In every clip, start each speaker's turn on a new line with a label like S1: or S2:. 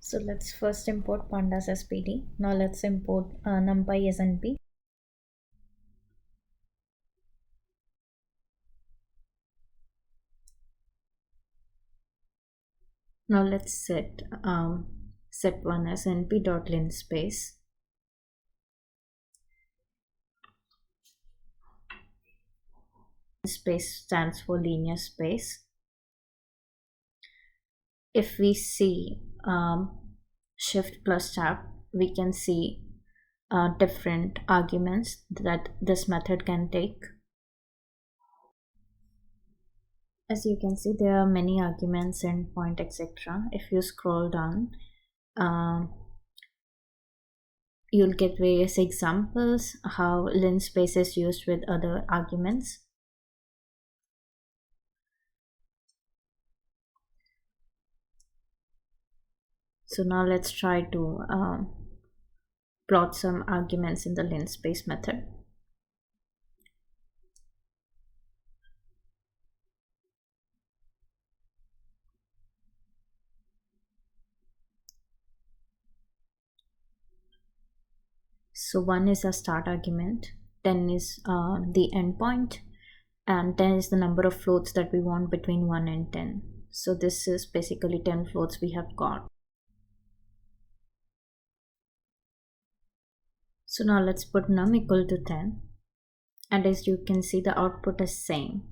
S1: So let's first import pandas as PD. Now let's import numpy as NP. Now let's set one as np.linspace. Space stands for linear space. If we see shift plus tab, we can see different arguments that this method can take. As you can see, there are many arguments, endpoint, etc. If you scroll down, you'll get various examples how linspace is used with other arguments. So now let's try to plot some arguments in the linspace method. So 1 is a start argument, 10 is the endpoint, and 10 is the number of floats that we want between 1 and 10. So this is basically 10 floats we have got. So now let's put num equal to 10, and as you can see, the output is same.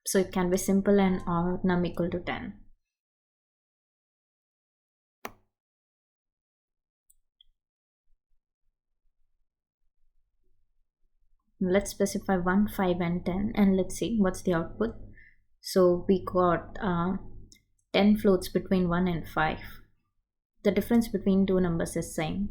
S1: So it can be simple and or num equal to 10. Let's specify 1, 5 and 10, and let's see what's the output. So we got 10 floats between 1 and 5. The difference between two numbers is same.